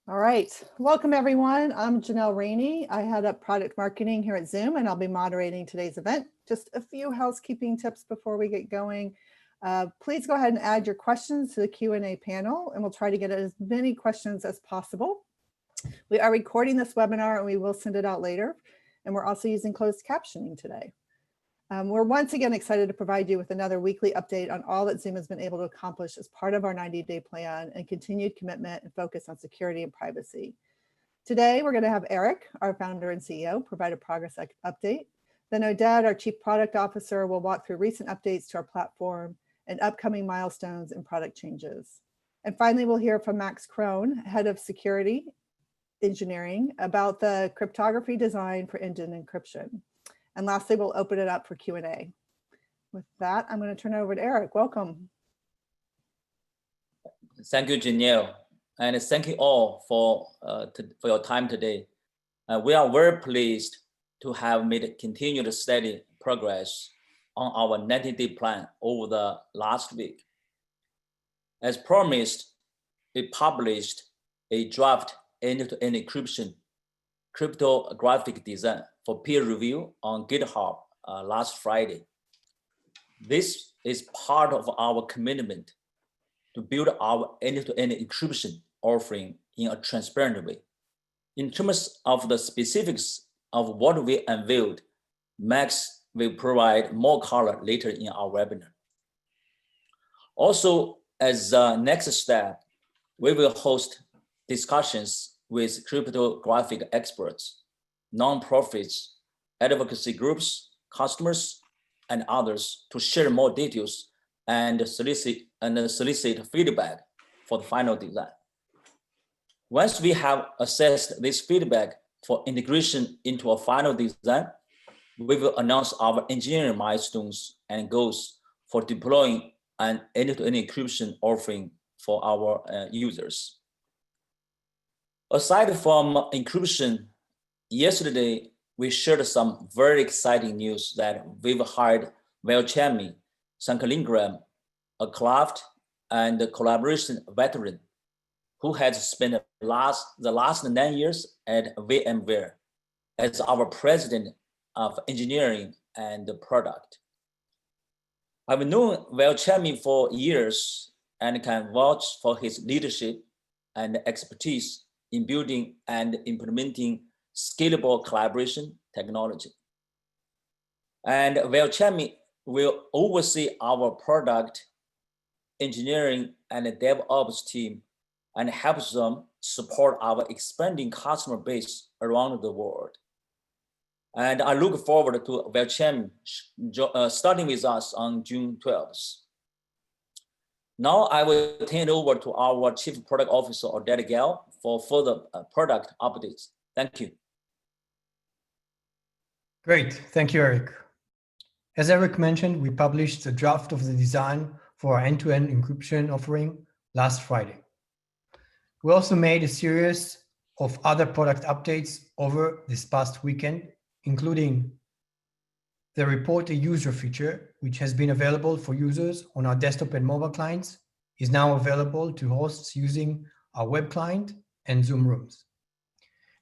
All right, welcome everyone. I'm Janelle Rainey. I head up product marketing here at Zoom, and I'll be moderating today's event. Just a few housekeeping tips before we get going. Please go ahead and add your questions to the Q&A panel, and we'll try to get as many questions as possible. We are recording this webinar, and we will send it out later. And we're also using closed captioning today. We're once again excited to provide you with another weekly update on all that Zoom has been able to accomplish as part of our 90-day plan and continued commitment and focus on security and privacy. Today, we're going to have Eric, our founder and CEO, provide a progress update. Then Oded, our Chief Product Officer, will walk through recent updates to our platform and upcoming milestones and product changes. And finally, we'll hear from Max Krohn, Head of Security Engineering, about the cryptography design for end-to-end encryption. And lastly, we'll open it up for Q&A. With that, I'm going to turn it over to Eric. Welcome. Thank you, Janelle, and thank you all for your time today. We are very pleased to have made continued steady progress on our 90-day plan over the last week. As promised, we published a draft end-to-end encryption cryptographic design for peer review on GitHub last Friday. This is part of our commitment to build our end-to-end encryption offering in a transparent way. In terms of the specifics of what we unveiled, Max will provide more color later in our webinar. Also, as the next step, we will host discussions with cryptographic experts, nonprofits, advocacy groups, customers, and others to share more details and solicit feedback for the final design. Once we have assessed this feedback for integration into a final design, we will announce our engineering milestones and goals for deploying an end-to-end encryption offering for our users. Aside from encryption, yesterday we shared some very exciting news that we've hired Velchamy Sankalingram, a craft and collaboration veteran who has spent the last 9 years at VMware as our president of engineering and product. I've known Velchamy for years and can vouch for his leadership and expertise in building and implementing scalable collaboration technology. And Velchamy will oversee our product, engineering, and DevOps team and help them support our expanding customer base around the world. And I look forward to Velchamy starting with us on June 12th. Now I will turn it over to our Chief Product Officer, Oded Gal, for further product updates. Thank you. Great, thank you, Eric. As Eric mentioned, we published a draft of the design for our end-to-end encryption offering last Friday. We also made a series of other product updates over this past weekend, including the Report a User feature, which has been available for users on our desktop and mobile clients, is now available to hosts using our web client and Zoom Rooms.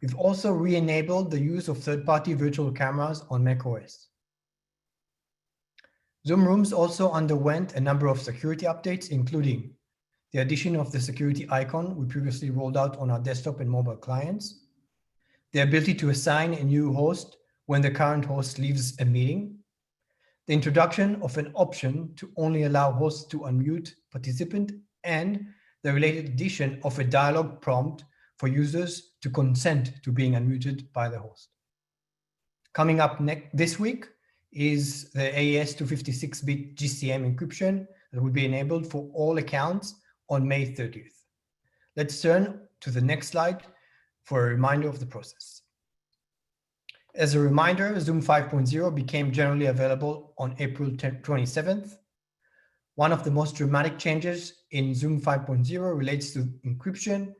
We've also re-enabled the use of third-party virtual cameras on macOS. Zoom Rooms also underwent a number of security updates, including the addition of the security icon we previously rolled out on our desktop and mobile clients, the ability to assign a new host when the current host leaves a meeting, the introduction of an option to only allow hosts to unmute participant, and the related addition of a dialog prompt for users to consent to being unmuted by the host. Coming up this week is the AES-256 GCM encryption that will be enabled for all accounts on May 30th. Let's turn to the next slide for a reminder of the process. As a reminder, Zoom 5.0 became generally available on April 27th. One of the most dramatic changes in Zoom 5.0 relates to encryption,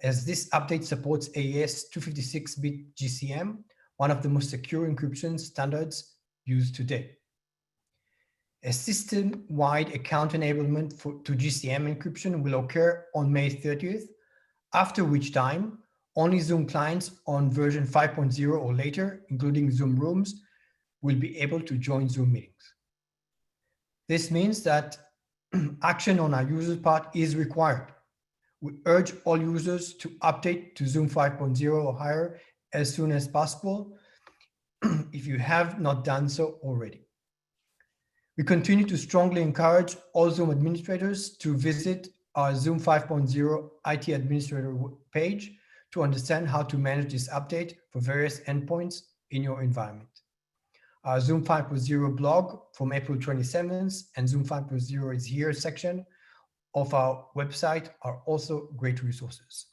as this update supports AES-256 GCM, one of the most secure encryption standards used today. A system-wide account enablement to GCM encryption will occur on May 30th after which time only Zoom clients on version 5.0 or later, including Zoom Rooms, will be able to join Zoom meetings. This means that action on our users' part is required. We urge all users to update to Zoom 5.0 or higher as soon as possible if you have not done so already. We continue to strongly encourage all Zoom administrators to visit our Zoom 5.0 IT administrator page to understand how to manage this update for various endpoints in your environment. Our Zoom 5.0 blog from April 27th and Zoom 5.0 is here section of our website are also great resources.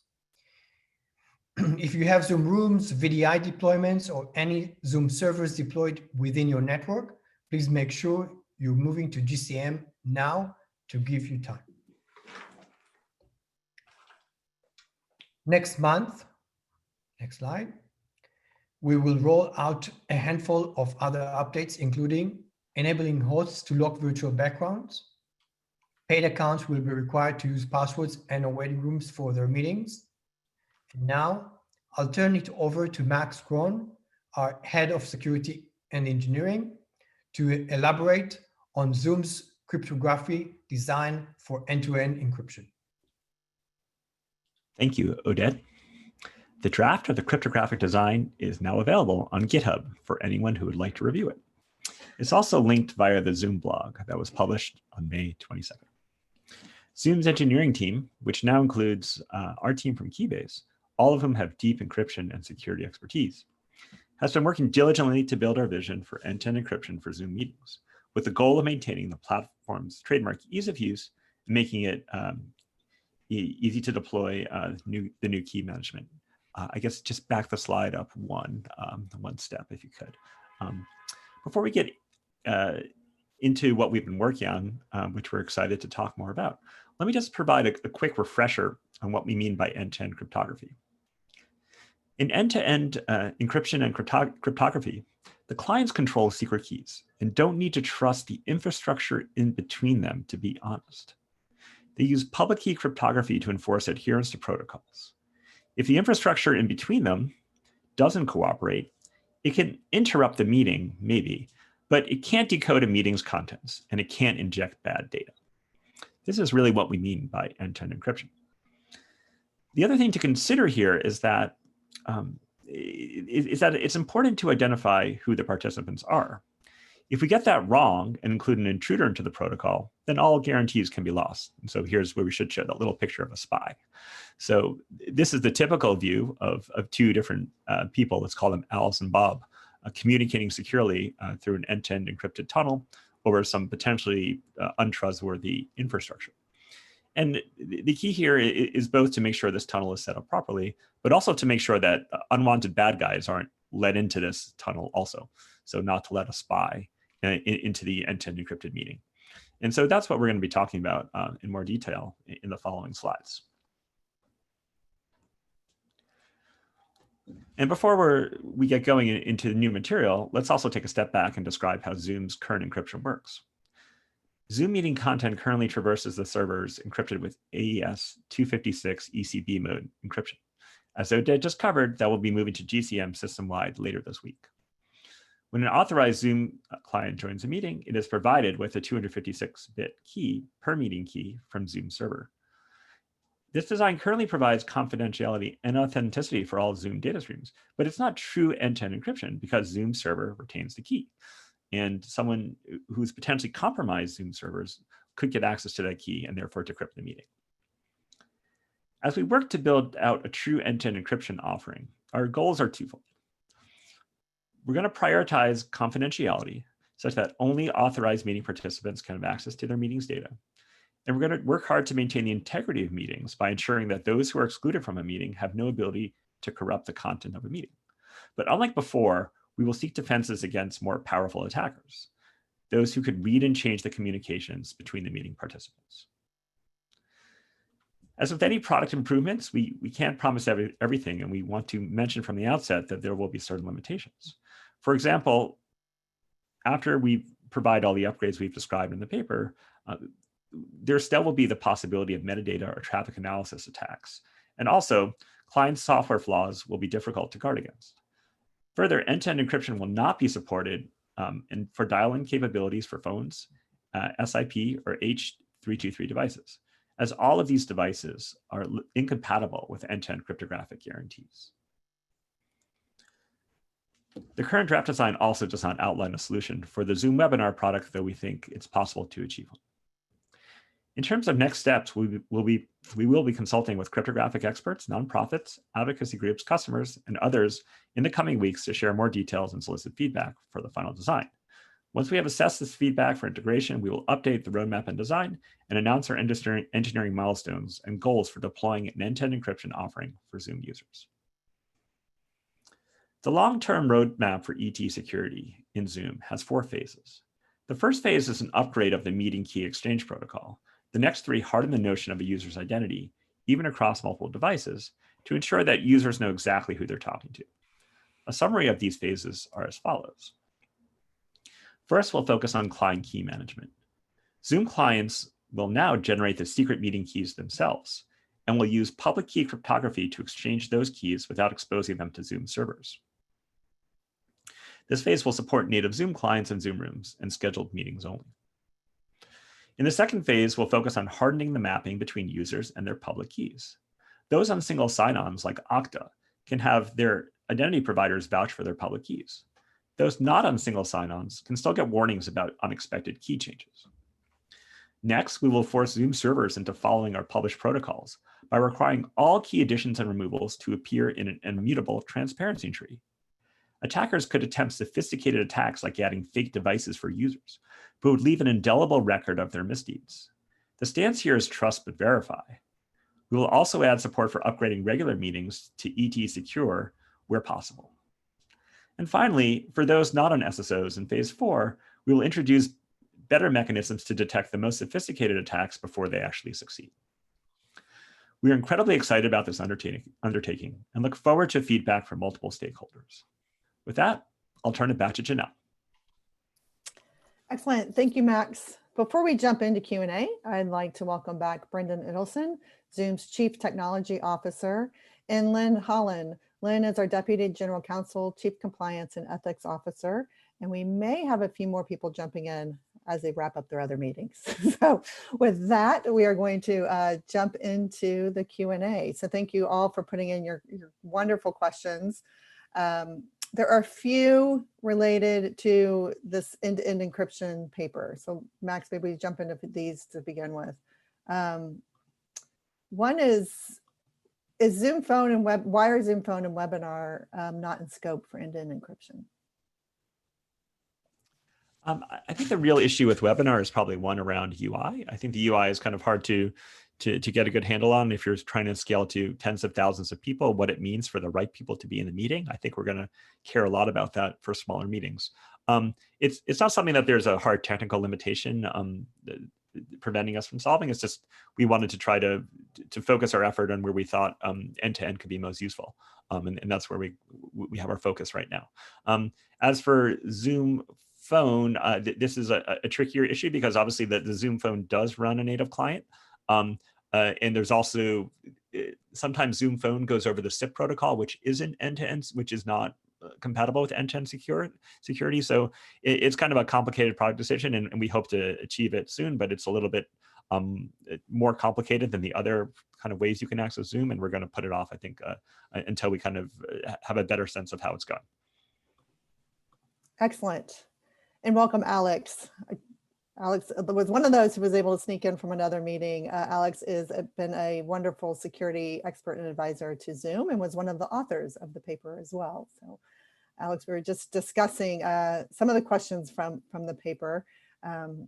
If you have Zoom Rooms, VDI deployments, or any Zoom servers deployed within your network, please make sure you're moving to GCM now to give you time. Next month, next slide, we will roll out a handful of other updates, including enabling hosts to lock virtual backgrounds. Paid accounts will be required to use passwords and waiting rooms for their meetings. And now, I'll turn it over to Max Kron, our head of security and engineering, to elaborate on Zoom's cryptography design for end-to-end encryption. Thank you, Oded. The draft of the cryptographic design is now available on GitHub for anyone who would like to review it. It's also linked via the Zoom blog that was published on May 22nd. Zoom's engineering team, which now includes our team from Keybase, all of whom have deep encryption and security expertise, has been working diligently to build our vision for end-to-end encryption for Zoom meetings, with the goal of maintaining the platform's trademark ease of use and making it easy to deploy the new key management. I guess just back the slide up one step if you could. Before we get into what we've been working on, which we're excited to talk more about, let me just provide a quick refresher on what we mean by end-to-end cryptography. In end-to-end encryption and cryptography, the clients control secret keys and don't need to trust the infrastructure in between them to be honest. They use public key cryptography to enforce adherence to protocols. If the infrastructure in between them doesn't cooperate, it can interrupt the meeting, maybe, but it can't decode a meeting's contents and it can't inject bad data. This is really what we mean by end-to-end encryption. The other thing to consider here is that it's important to identify who the participants are. If we get that wrong and include an intruder into the protocol, then all guarantees can be lost. And so here's where we should show that little picture of a spy. So this is the typical view of two different people, let's call them Alice and Bob, communicating securely through an end-to-end encrypted tunnel over some potentially untrustworthy infrastructure. And the key here is both to make sure this tunnel is set up properly, but also to make sure that unwanted bad guys aren't led into this tunnel also. So not to let a spy into the end-to-end encrypted meeting. And so that's what we're going to be talking about in more detail in the following slides. And before we get going into the new material, let's also take a step back and describe how Zoom's current encryption works. Zoom meeting content currently traverses the servers encrypted with AES-256 ECB mode encryption. As Oded just covered, that will be moving to GCM system-wide later this week. When an authorized Zoom client joins a meeting, it is provided with a 256-bit key per meeting key from Zoom server. This design currently provides confidentiality and authenticity for all Zoom data streams, but it's not true end-to-end encryption because Zoom server retains the key. And someone who's potentially compromised Zoom servers could get access to that key and therefore decrypt the meeting. As we work to build out a true end-to-end encryption offering, our goals are twofold. We're going to prioritize confidentiality such that only authorized meeting participants can have access to their meetings data. And we're going to work hard to maintain the integrity of meetings by ensuring that those who are excluded from a meeting have no ability to corrupt the content of a meeting. But unlike before, we will seek defenses against more powerful attackers, those who could read and change the communications between the meeting participants. As with any product improvements, we can't promise everything, and we want to mention from the outset that there will be certain limitations. For example, after we provide all the upgrades we've described in the paper, there still will be the possibility of metadata or traffic analysis attacks, And also, client software flaws will be difficult to guard against. Further, end-to-end encryption will not be supported for dial-in capabilities for phones, SIP, or H.323 devices, as all of these devices are incompatible with end-to-end cryptographic guarantees. The current draft design also does not outline a solution for the Zoom webinar product, though we think it's possible to achieve one. In terms of next steps, we will be consulting with cryptographic experts, nonprofits, advocacy groups, customers, and others in the coming weeks to share more details and solicit feedback for the final design. Once we have assessed this feedback for integration, we will update the roadmap and design and announce our engineering milestones and goals for deploying an end-to-end encryption offering for Zoom users. The long-term roadmap for ET security in Zoom has 4 phases. The first phase is an upgrade of the meeting key exchange protocol. The next 3 harden the notion of a user's identity, even across multiple devices, to ensure that users know exactly who they're talking to. A summary of these phases are as follows. First, we'll focus on client key management. Zoom clients will now generate the secret meeting keys themselves, and will use public key cryptography to exchange those keys without exposing them to Zoom servers. This phase will support native Zoom clients and Zoom rooms and scheduled meetings only. In the second phase, we'll focus on hardening the mapping between users and their public keys. Those on single sign-ons like Okta can have their identity providers vouch for their public keys. Those not on single sign-ons can still get warnings about unexpected key changes. Next, we will force Zoom servers into following our published protocols by requiring all key additions and removals to appear in an immutable transparency tree. Attackers could attempt sophisticated attacks like adding fake devices for users, but would leave an indelible record of their misdeeds. The stance here is trust but verify. We will also add support for upgrading regular meetings to ET Secure where possible. And finally, for those not on SSOs in phase 4, we will introduce better mechanisms to detect the most sophisticated attacks before they actually succeed. We are incredibly excited about this undertaking and look forward to feedback from multiple stakeholders. With that, I'll turn it back to Janelle. Excellent. Thank you, Max. Before we jump into Q&A, I'd like to welcome back Brendan Idelson, Zoom's Chief Technology Officer, and Lynn Holland. Lynn is our Deputy General Counsel, Chief Compliance and Ethics Officer, and we may have a few more people jumping in as they wrap up their other meetings. So with that, we are going to jump into the Q&A. So thank you all for putting in your wonderful questions. There are a few related to this end-to-end encryption paper. So Max, maybe we jump into these to begin with. One is Zoom Phone and why are Zoom Phone and Webinar not in scope for end-to-end encryption? I think the real issue with Webinar is probably one around UI. I think the UI is kind of hard to get a good handle on if you're trying to scale to tens of thousands of people, what it means for the right people to be in the meeting. I think we're going to care a lot about that for smaller meetings. It's not something that there's a hard technical limitation preventing us from solving. It's just we wanted to try to focus our effort on where we thought end-to-end could be most useful. And that's where we have our focus right now. As for Zoom Phone, this is a trickier issue because obviously the Zoom Phone does run a native client. And there's also sometimes Zoom Phone goes over the SIP protocol, which isn't end-to-end, which is not compatible with end-to-end security. So it's kind of a complicated product decision, and we hope to achieve it soon, but it's a little bit more complicated than the other kind of ways you can access Zoom, and we're going to put it off, I think, until we kind of have a better sense of how it's going. Excellent. And welcome, Alex. Alex was one of those who was able to sneak in from another meeting. Alex has been a wonderful security expert and advisor to Zoom and was one of the authors of the paper as well. So Alex, we were just discussing some of the questions from the paper. The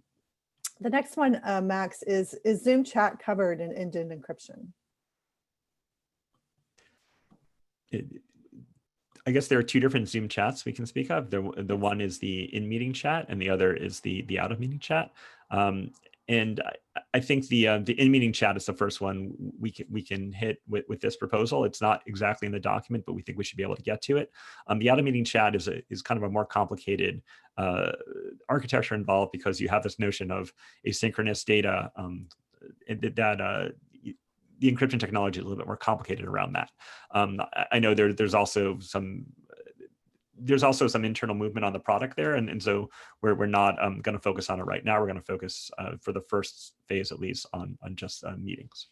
next one, Max, is Zoom chat covered in end-to-end encryption? I guess there are two different Zoom chats we can speak of. The one is the in-meeting chat, and the other is the out-of-meeting chat. And I think the in-meeting chat is the first one we can hit with this proposal. It's not exactly in the document, but we think we should be able to get to it. The out-of-meeting chat is kind of a more complicated architecture involved because you have this notion of asynchronous data the encryption technology is a little bit more complicated around that. I know there's also some internal movement on the product there, and so we're not going to focus on it right now. We're going to focus for the first phase, at least, on just meetings.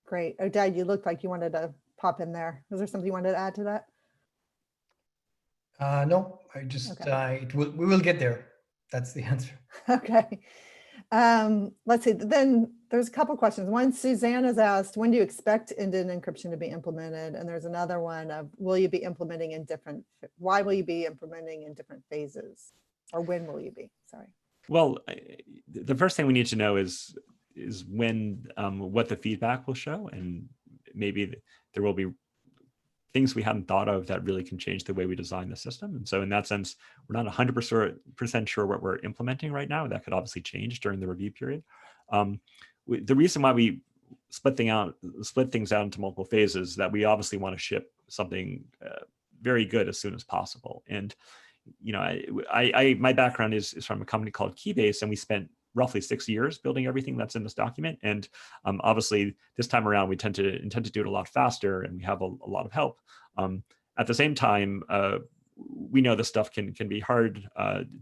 Great. Oded, you looked like you wanted to pop in there. Was there something you wanted to add to that? No, I just, Okay. we will get there. That's the answer. Okay. Let's see. Then there's a couple questions. One, Suzanne has asked, when do you expect end-to-end encryption to be implemented? And there's another one of, will you be implementing in different, why will you be implementing in different phases? Or when will you be? Sorry. Well, the first thing we need to know is when, what the feedback will show, and maybe there will be things we hadn't thought of that really can change the way we design the system. And so in that sense, we're not 100% sure what we're implementing right now. That could obviously change during the review period. The reason why we split things out into multiple phases is that we obviously want to ship something very good as soon as possible. And my background is from a company called Keybase, and we spent roughly 6 years building everything that's in this document. And obviously this time around, we intend to do it a lot faster, and we have a lot of help. At the same time, we know this stuff can be hard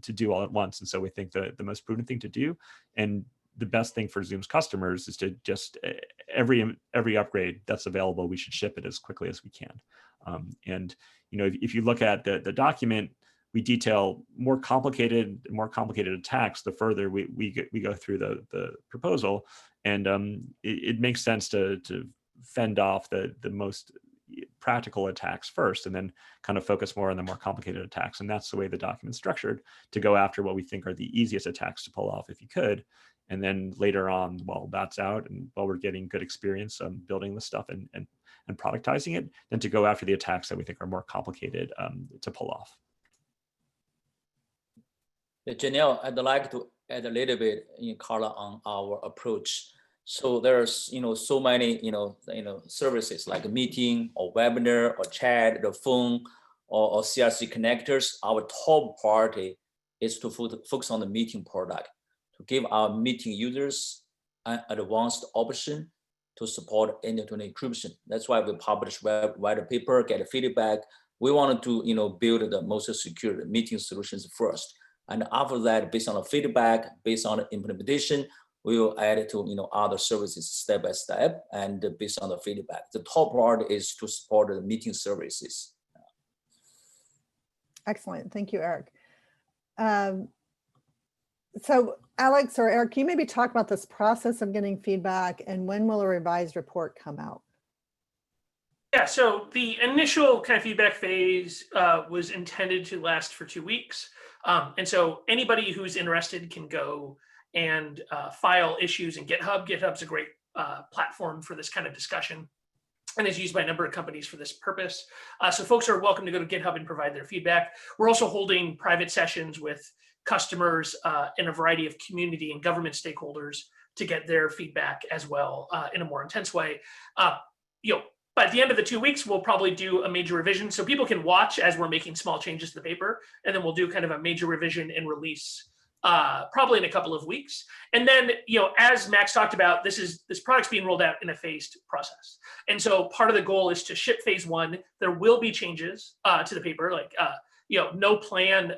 to do all at once. And so we think the most prudent thing to do, and the best thing for Zoom's customers, is to just every upgrade that's available, we should ship it as quickly as we can. And if you look at the document, we detail more complicated attacks the further we go through the proposal, and it makes sense to fend off the most practical attacks first, and then kind of focus more on the more complicated attacks. And that's the way the document's structured, to go after what we think are the easiest attacks to pull off if you could. And then later on, while that's out and while we're getting good experience building this stuff and productizing it, then to go after the attacks that we think are more complicated to pull off. Janelle, I'd like to add a little bit in color on our approach. So there's so many services like a meeting or webinar or chat, the phone or CRC connectors. Our top priority is to focus on the meeting product, to give our meeting users an advanced option to support end-to-end encryption. That's why we publish white paper, get feedback. We wanted to build the most secure meeting solutions first. And after that, based on the feedback, based on the implementation, we will add it to other services step by step and based on the feedback. The top priority is to support the meeting services. Excellent. Thank you, Eric. So Alex or Eric, can you maybe talk about this process of getting feedback, and when will a revised report come out? Yeah, so the initial kind of feedback phase was intended to last for 2 weeks. And so anybody who's interested can go and file issues in GitHub. GitHub's a great platform for this kind of discussion, and is used by a number of companies for this purpose. So folks are welcome to go to GitHub and provide their feedback. We're also holding private sessions with customers and a variety of community and government stakeholders to get their feedback as well in a more intense way. By the end of the 2 weeks, we'll probably do a major revision, so people can watch as we're making small changes to the paper, and then we'll do kind of a major revision and release probably in a couple of weeks. And then, as Max talked about, this product's being rolled out in a phased process. And so part of the goal is to ship phase 1. There will be changes to the paper, like no plan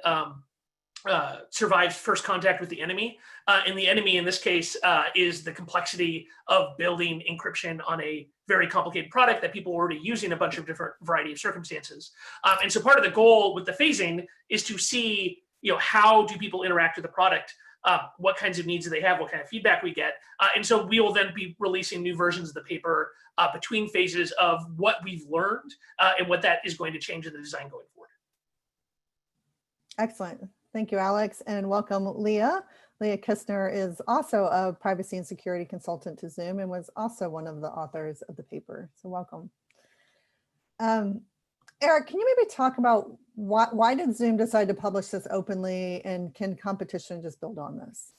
survives first contact with the enemy. And the enemy in this case is the complexity of building encryption on a very complicated product that people are already using a bunch of different variety of circumstances. And so part of the goal with the phasing is to see, how do people interact with the product? What kinds of needs do they have? What kind of feedback we get? And so we will then be releasing new versions of the paper between phases of what we've learned and what that is going to change in the design going forward. Excellent. Thank you, Alex, and welcome, Leah. Leah Kistner is also a privacy and security consultant to Zoom and was also one of the authors of the paper. So welcome. Eric, can you maybe talk about why did Zoom decide to publish this openly, and can competition just build on this?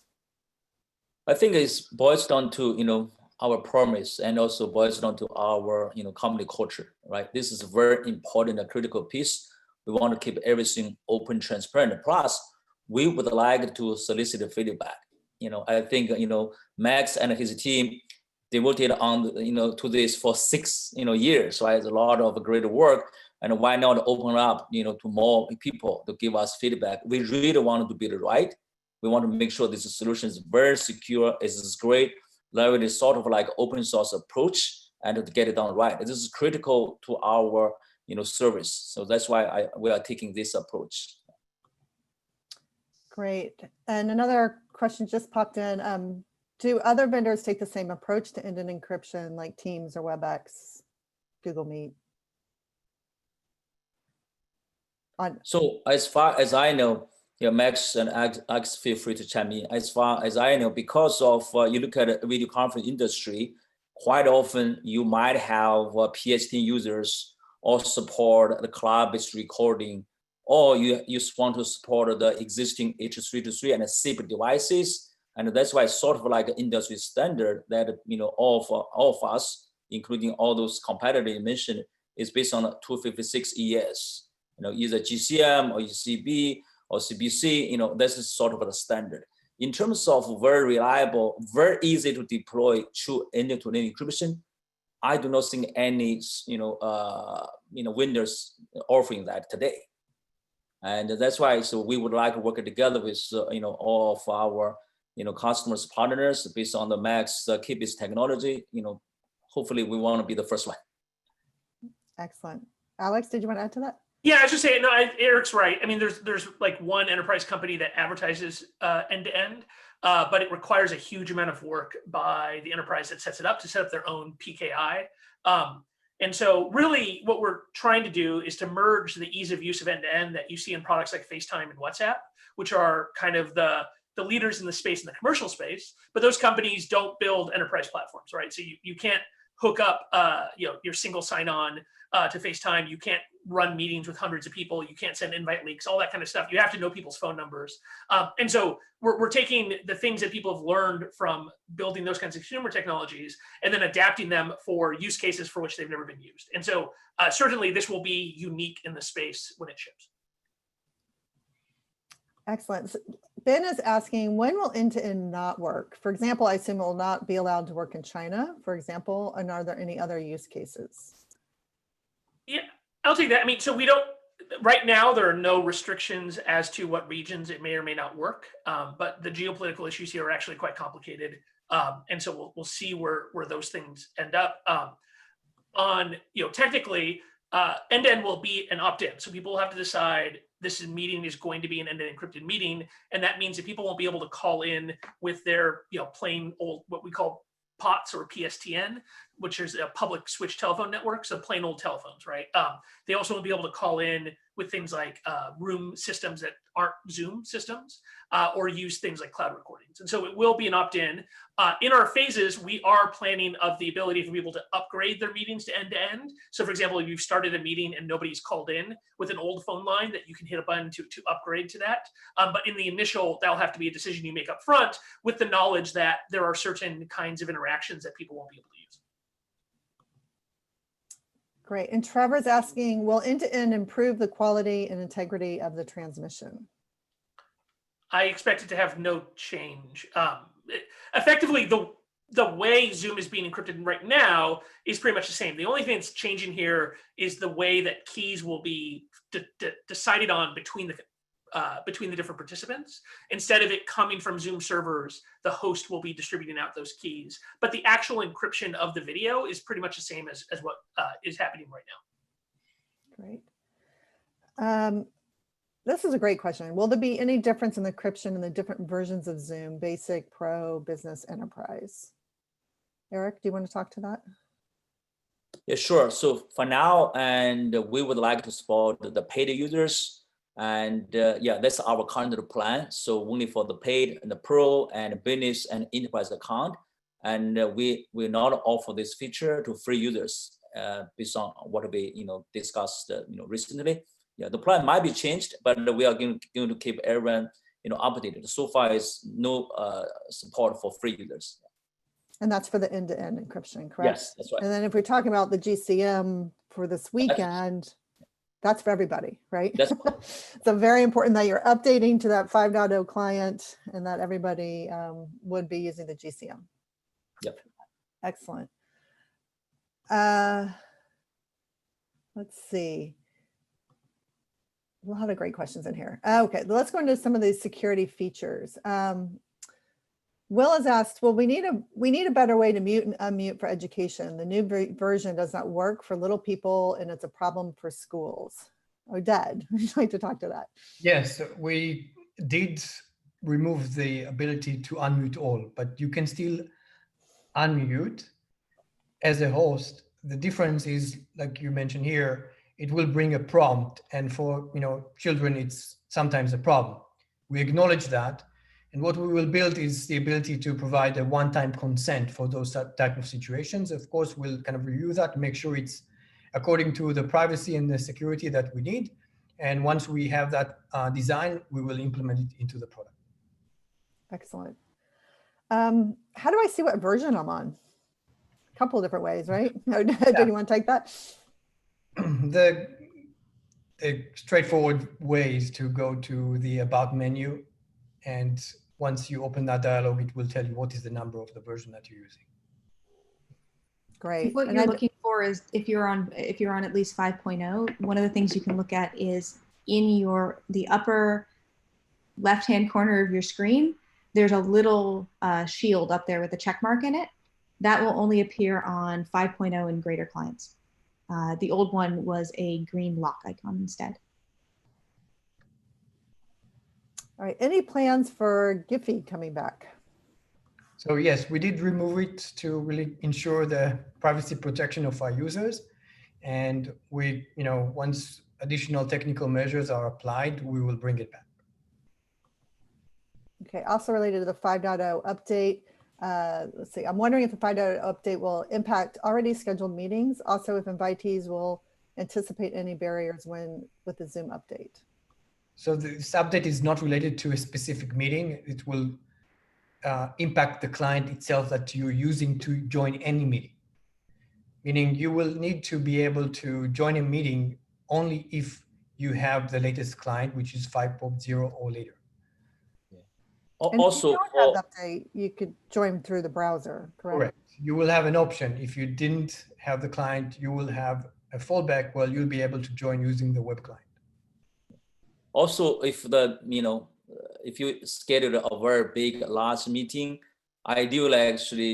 I think it boils down to our promise, and also boils down to our company culture, right? This is a very important and critical piece. We want to keep everything open, transparent. Plus, we would like to solicit feedback. I think Max and his team devoted on, to this for 6, years, right? It's a lot of great work. And why not open up, to more people to give us feedback? We really want to build it right. We want to make sure this solution is very secure. It's great. Leverage is sort of like open source approach and to get it done right. This is critical to our, service. So that's why we are taking this approach. Great. And another question just popped in. Do other vendors take the same approach to end-to-end encryption like Teams or WebEx, Google Meet? So as far as I know, Max and Alex, feel free to chime in. As far as I know, because of you look at the video conference industry, quite often you might have PST users or support the cloud-based recording, or you want to support the existing H323 and SIP devices. And that's why it's sort of like an industry standard that, all of us, including all those competitors you mentioned, is based on 256 ES. Either GCM or UCB or CBC, this is sort of the standard. In terms of very reliable, very easy to deploy true end-to-end encryption, I do not think any, vendors offering that today. And that's why, so we would like to work together with, all of our, customers, partners based on the Max key-based technology. Hopefully we want to be the first one. Excellent. Alex, did you want to add to that? Yeah, I was just saying, no, Eric's right. I mean, there's like one enterprise company that advertises end-to-end, but it requires a huge amount of work by the enterprise that sets it up to set up their own PKI. And so really what we're trying to do is to merge the ease of use of end-to-end that you see in products like FaceTime and WhatsApp, which are kind of the leaders in the space, in the commercial space, but those companies don't build enterprise platforms, right? So you can't hook up your single sign-on to FaceTime. You can't run meetings with hundreds of people. You can't send invite leaks, all that kind of stuff. You have to know people's phone numbers. And so we're taking the things that people have learned from building those kinds of consumer technologies and then adapting them for use cases for which they've never been used. And so certainly this will be unique in the space when it ships. Excellent. So Ben is asking, when will end-to-end not work? For example, I assume it will not be allowed to work in China, for example, and are there any other use cases? Yeah, I'll take that. I mean, so we don't, right now, there are no restrictions as to what regions it may or may not work, but the geopolitical issues here are actually quite complicated. And so we'll see where those things end up. Technically, end-to-end will be an opt-in. So people will have to decide this meeting is going to be an end-to-end encrypted meeting. And that means that people won't be able to call in with their, plain old, what we call POTS or PSTN, which is a public switch telephone network, so plain old telephones, right? They also won't be able to call in with things like room systems that aren't Zoom systems, or use things like cloud recordings. And so it will be an opt-in. In our phases, we are planning of the ability for people to upgrade their meetings to end-to-end. So for example, if you've started a meeting and nobody's called in with an old phone line, that you can hit a button to upgrade to that. But in the initial, that'll have to be a decision you make up front with the knowledge that there are certain kinds of interactions that people won't be able to use. Great. And Trevor's asking, will end-to-end improve the quality and integrity of the transmission? I expect it to have no change. Effectively, the way Zoom is being encrypted right now is pretty much the same. The only thing that's changing here is the way that keys will be decided on between the different participants. Instead of it coming from Zoom servers, the host will be distributing out those keys. But the actual encryption of the video is pretty much the same as what is happening right now. Great. This is a great question. Will there be any difference in the encryption in the different versions of Zoom, Basic, Pro, Business, Enterprise? Eric, do you want to talk to that? Yeah, sure. So for now, and we would like to support the paid users. And that's our current plan. So only for the paid and the Pro and Business and Enterprise account. And we will not offer this feature to free users based on what we discussed recently. Yeah, the plan might be changed, but we are going to keep everyone updated. So far, is no support for free users. And that's for the end-to-end encryption, correct? Yes, that's right. And then if we're talking about the GCM for this weekend, that's for everybody, right? That's so very important that you're updating to that 5.0 client and that everybody would be using the GCM. Yep. Excellent. Let's see. A lot of great questions in here. Okay, let's go into some of these security features. Will has asked, well, we need a better way to mute and unmute for education. The new version does not work for little people, and it's a problem for schools. Oded, would you like to talk to that? Yes, we did remove the ability to unmute all, but you can still unmute as a host. The difference is, like you mentioned here, it will bring a prompt, and for children, it's sometimes a problem. We acknowledge that, and what we will build is the ability to provide a one-time consent for those type of situations. Of course, we'll kind of review that, make sure it's according to the privacy and the security that we need. And once we have that design, we will implement it into the product. Excellent. How do I see what version I'm on? A couple of different ways, right? Do you want to take that? The straightforward way is to go to the About menu, and once you open that dialog, it will tell you what is the number of the version that you're using. Great. What you're looking for is if you're on at least 5.0, one of the things you can look at is in the upper left-hand corner of your screen, there's a little shield up there with a check mark in it. That will only appear on 5.0 and greater clients. The old one was a green lock icon instead. All right, any plans for Giphy coming back? So yes, we did remove it to really ensure the privacy protection of our users. And we, once additional technical measures are applied, we will bring it back. Okay, also related to the 5.0 update, let's see, I'm wondering if the 5.0 update will impact already scheduled meetings. Also, if invitees will anticipate any barriers with the Zoom update. So this update is not related to a specific meeting. It will impact the client itself that you're using to join any meeting. Meaning you will need to be able to join a meeting only if you have the latest client, which is 5.0 or later. And Also, if you don't have the update, you could join through the browser, correct? Correct. You will have an option. If you didn't have the client, you will have a fallback. Well, you'll be able to join using the web client. also, if if you schedule a very big, large meeting, ideally, actually,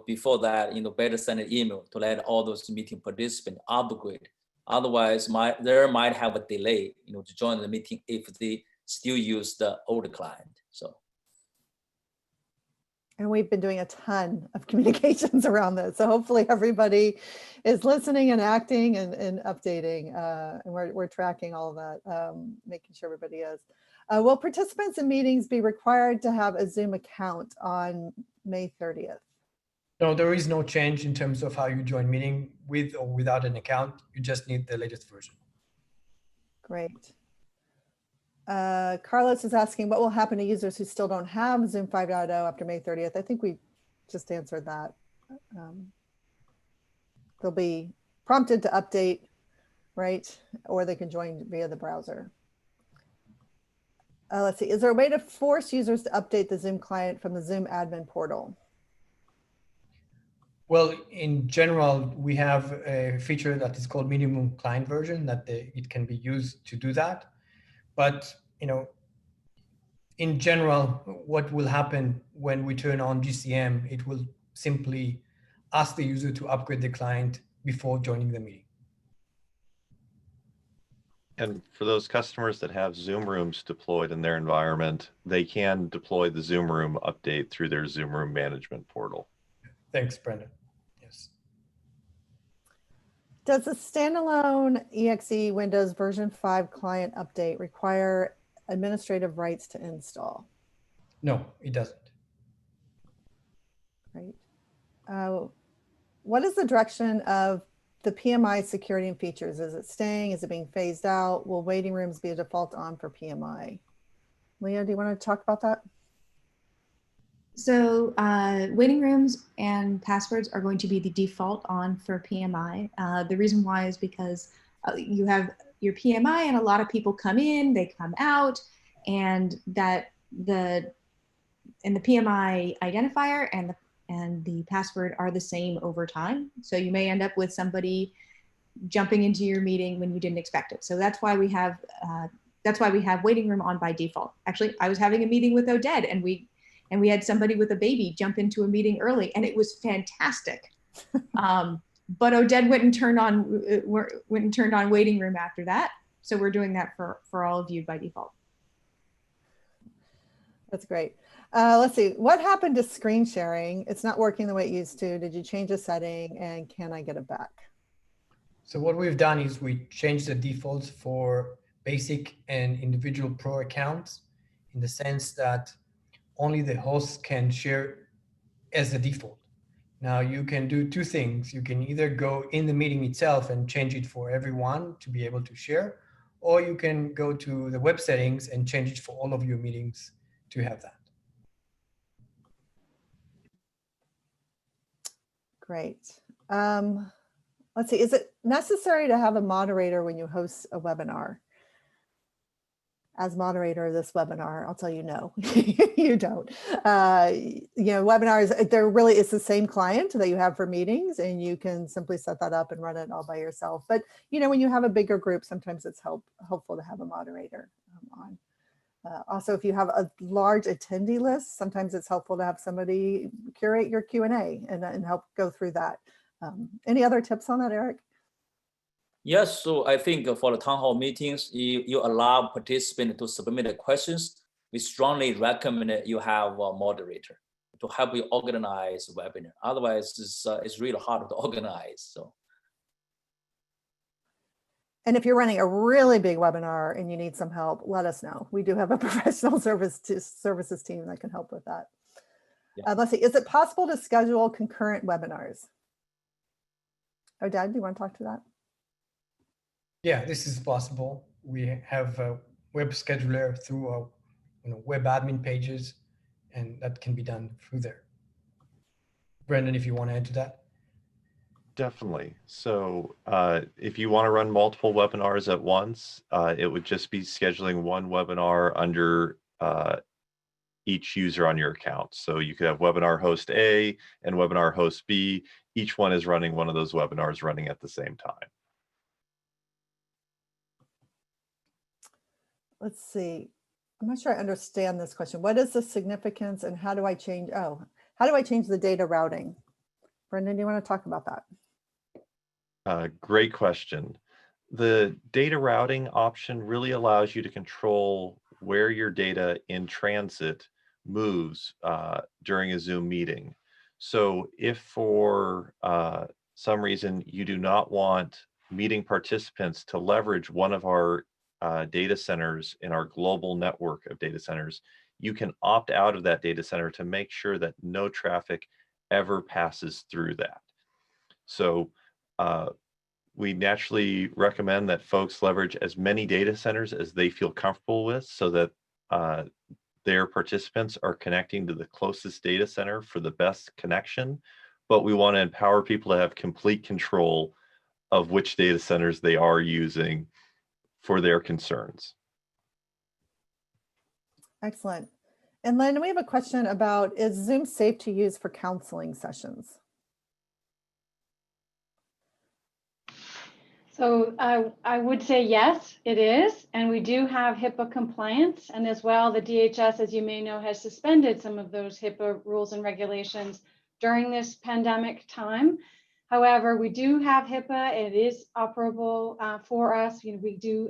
before that, better send an email to let all those meeting participants upgrade. Otherwise, there might have a delay, to join the meeting if they still use the old client. So. And we've been doing a ton of communications around this. So hopefully everybody is listening and acting and updating. And we're tracking all of that, making sure everybody is. Will participants in meetings be required to have a Zoom account on May 30th? No, there is no change in terms of how you join meeting with or without an account. You just need the latest version. Great. Carlos is asking what will happen to users who still don't have Zoom 5.0 after May 30th. I think we just answered that. They'll be prompted to update, right? Or they can join via the browser. Let's see, is there a way to force users to update the Zoom client from the Zoom admin portal? Well, in general, we have a feature that is called minimum client version that it can be used to do that. But, in general, what will happen when we turn on GCM, it will simply ask the user to upgrade the client before joining the meeting. And for those customers that have Zoom rooms deployed in their environment, they can deploy the Zoom room update through their Zoom room management portal. Thanks, Brendan. Yes. Does the standalone EXE Windows version 5 client update require administrative rights to install? No, it doesn't. Great. What is the direction of the PMI security and features? Is it staying? Is it being phased out? Will waiting rooms be a default on for PMI? Leah, do you want to talk about that? So waiting rooms and passwords are going to be the default on for PMI. The reason why is because you have your PMI and a lot of people come in, they come out, and the PMI identifier and and the password are the same over time. So you may end up with somebody jumping into your meeting when you didn't expect it. So that's why we have waiting room on by default. Actually, I was having a meeting with Oded, and we had somebody with a baby jump into a meeting early, and it was fantastic. But Oded went and turned on waiting room after that. So we're doing that for all of you by default. That's great. Let's see, what happened to screen sharing? It's not working the way it used to. Did you change a setting, and can I get it back? So what we've done is we changed the defaults for basic and individual pro accounts, in the sense that only the hosts can share as the default. Now you can do two things. You can either go in the meeting itself and change it for everyone to be able to share, or you can go to the web settings and change it for all of your meetings to have that. Great. Let's see, is it necessary to have a moderator when you host a webinar? As moderator of this webinar, I'll tell you no, you don't. Webinars, there really is the same client that you have for meetings, and you can simply set that up and run it all by yourself. But when you have a bigger group, sometimes it's helpful to have a moderator on. Also, if you have a large attendee list, sometimes it's helpful to have somebody curate your Q&A and help go through that. Any other tips on that, Eric? Yes, so I think for the town hall meetings, you allow participants to submit the questions. We strongly recommend that you have a moderator to help you organize the webinar. Otherwise, it's really hard to organize. So. And if you're running a really big webinar and you need some help, let us know. We do have a professional services team that can help with that. Yeah. Let's see, is it possible to schedule concurrent webinars? Oded, do you want to talk to that? Yeah, this is possible. We have a web scheduler through our web admin pages, and that can be done through there. Brendan, if you want to add to that. Definitely. So if you want to run multiple webinars at once, it would just be scheduling one webinar under each user on your account. So you could have webinar host A and webinar host B. Each one is running one of those webinars running at the same time. Let's see. I'm not sure I understand this question. What is the significance, and how do I change? How do I change the data routing? Brendan, do you want to talk about that? Great question. The data routing option really allows you to control where your data in transit moves during a Zoom meeting. So if for some reason you do not want meeting participants to leverage one of our data centers in our global network of data centers, you can opt out of that data center to make sure that no traffic ever passes through that. So we naturally recommend that folks leverage as many data centers as they feel comfortable with, so that their participants are connecting to the closest data center for the best connection. But we want to empower people to have complete control of which data centers they are using for their concerns. Excellent. And Lynn, we have a question about, is Zoom safe to use for counseling sessions? So I would say yes, it is. And we do have HIPAA compliance. And as well, the DHS, as you may know, has suspended some of those HIPAA rules and regulations during this pandemic time. However, we do have HIPAA. It is operable for us. We do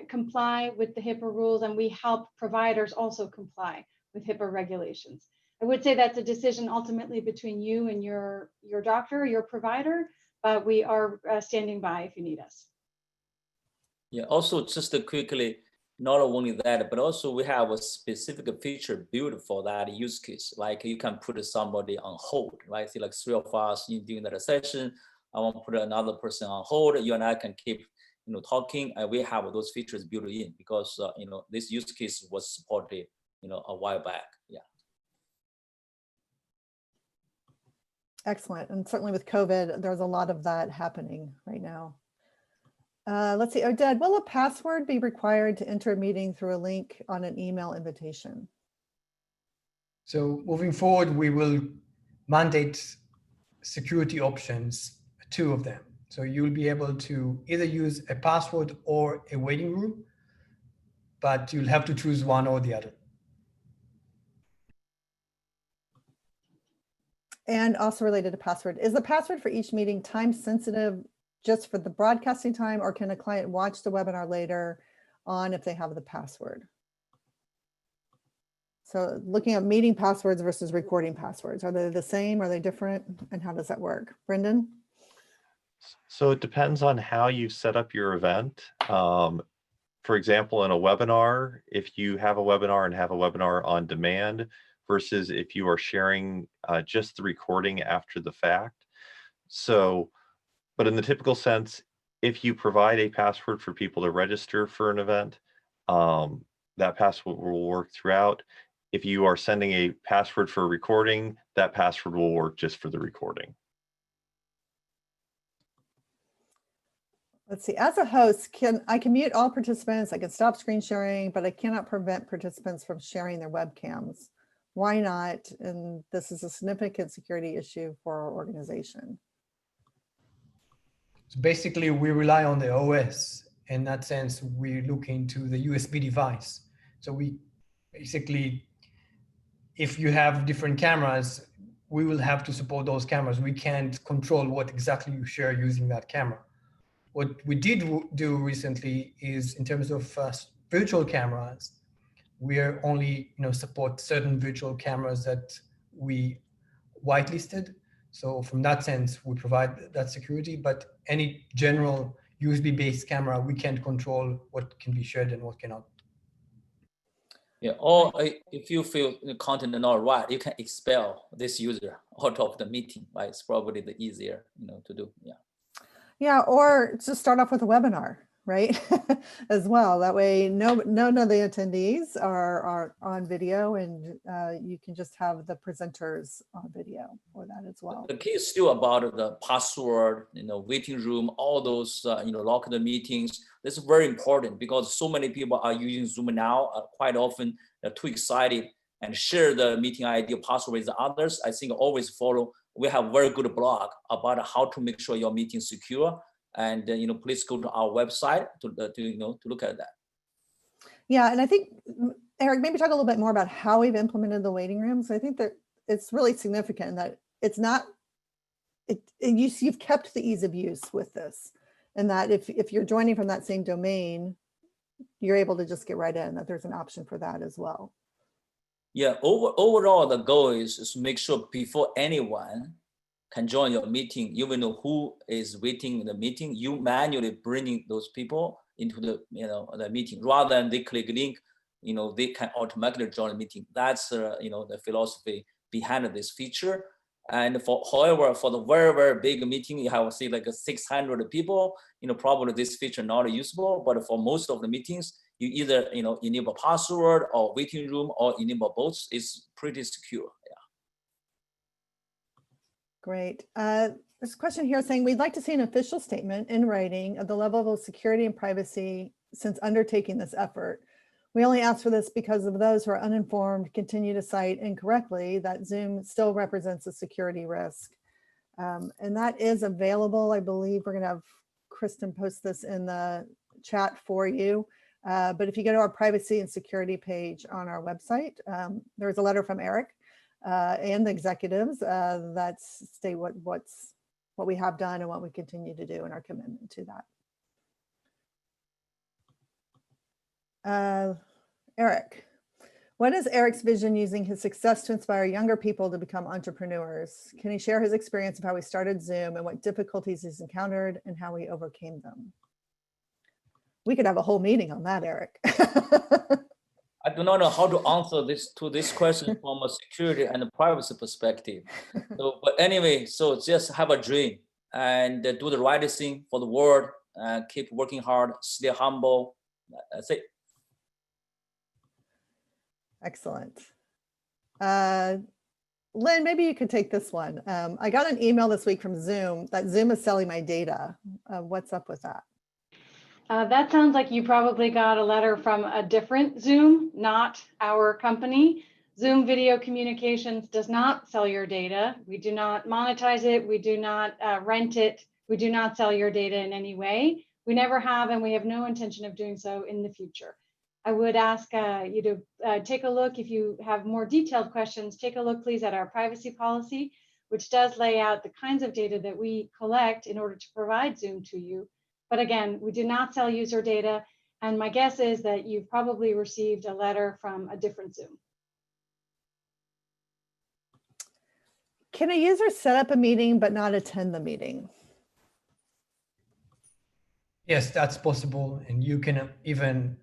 comply with the HIPAA rules, and we help providers also comply with HIPAA regulations. I would say that's a decision ultimately between you and your doctor, your provider, but we are standing by if you need us. Yeah, also just quickly, not only that, but also we have a specific feature built for that use case. Like you can put somebody on hold, right? See, like 3 of us doing that session, I want to put another person on hold. You and I can keep, talking, and we have those features built in because, this use case was supported, a while back. Yeah. Excellent. And certainly with COVID, there's a lot of that happening right now. Let's see, Oded, will a password be required to enter a meeting through a link on an email invitation? So moving forward, we will mandate security options, 2 of them. So you'll be able to either use a password or a waiting room, but you'll have to choose one or the other. And also related to password, is the password for each meeting time sensitive just for the broadcasting time, or can a client watch the webinar later on if they have the password? So looking at meeting passwords versus recording passwords, are they the same? Are they different? And how does that work? Brendan? So it depends on how you set up your event. For example, in a webinar, if you have a webinar and have a webinar on demand versus if you are sharing just the recording after the fact. So, but in the typical sense, if you provide a password for people to register for an event, that password will work throughout. If you are sending a password for a recording, that password will work just for the recording. Let's see, as a host, I can mute all participants, I can stop screen sharing, but I cannot prevent participants from sharing their webcams. Why not? And this is a significant security issue for our organization. So basically, we rely on the OS. In that sense, we look into the USB device. So we basically, if you have different cameras, we will have to support those cameras. We can't control what exactly you share using that camera. What we did do recently is, in terms of virtual cameras, we are only support certain virtual cameras that we whitelisted. So from that sense, we provide that security, but any general USB-based camera, we can't control what can be shared and what cannot. Yeah, or if you feel the content is not right, you can expel this user out of the meeting, right? It's probably the easier, to do, yeah. Yeah, or just start off with a webinar, right? As well. That way, none of the attendees are on video, and you can just have the presenters on video for that as well. The key is still about the password, waiting room, all those, locked meetings. This is very important because so many people are using Zoom now. Quite often, they're too excited and share the meeting ID or password with others. I think always follow. We have very good blog about how to make sure your meeting is secure. And please go to our website to look at that. Yeah, and I think, Eric, maybe talk a little bit more about how we've implemented the waiting rooms. I think that it's really significant that it's not, you've kept the ease of use with this, and that if you're joining from that same domain, you're able to just get right in, that there's an option for that as well. Yeah, overall, the goal is to make sure before anyone can join your meeting, even know who is waiting in the meeting, you manually bringing those people into the the meeting rather than they click link, they can automatically join the meeting. That's the philosophy behind this feature. And however, for the very, very big meeting, you have say like 600 people, probably this feature not usable. But for most of the meetings, you either enable password or waiting room or enable both. It's pretty secure. Yeah. Great. There's a question here saying we'd like to see an official statement in writing of the level of security and privacy since undertaking this effort. We only ask for this because of those who are uninformed continue to cite incorrectly that Zoom still represents a security risk. And that is available. I believe we're going to have Kristen post this in the chat for you. But if you go to our privacy and security page on our website, there's a letter from Eric and the executives that state what we have done and what we continue to do and our commitment to that. Eric, what is Eric's vision using his success to inspire younger people to become entrepreneurs? Can he share his experience of how he started Zoom and what difficulties he's encountered and how he overcame them? We could have a whole meeting on that, Eric. I do not know how to answer this question from a security and a privacy perspective. So, but anyway, so just have a dream and do the right thing for the world. Keep working hard, stay humble. That's it. Excellent. Lynn, maybe you could take this one. I got an email this week from Zoom that Zoom is selling my data. What's up with that? That sounds like you probably got a letter from a different Zoom, not our company. Zoom Video Communications does not sell your data. We do not monetize it. We do not rent it. We do not sell your data in any way. We never have, and we have no intention of doing so in the future. I would ask you to take a look. If you have more detailed questions, take a look, please, at our privacy policy, which does lay out the kinds of data that we collect in order to provide Zoom to you. But again, we do not sell user data. And my guess is that you've probably received a letter from a different Zoom. Can a user set up a meeting but not attend the meeting? Yes, that's possible. And you can even,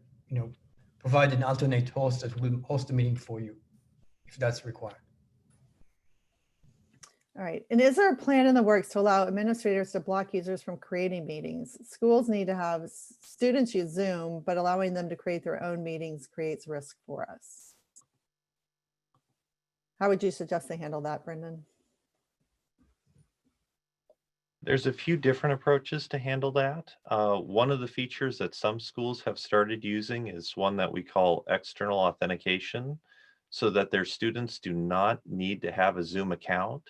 provide an alternate host that will host the meeting for you if that's required. All right. And is there a plan in the works to allow administrators to block users from creating meetings? Schools need to have students use Zoom, but allowing them to create their own meetings creates risk for us. How would you suggest they handle that, Brendan? There's a few different approaches to handle that. One of the features that some schools have started using is one that we call external authentication, so that their students do not need to have a Zoom account,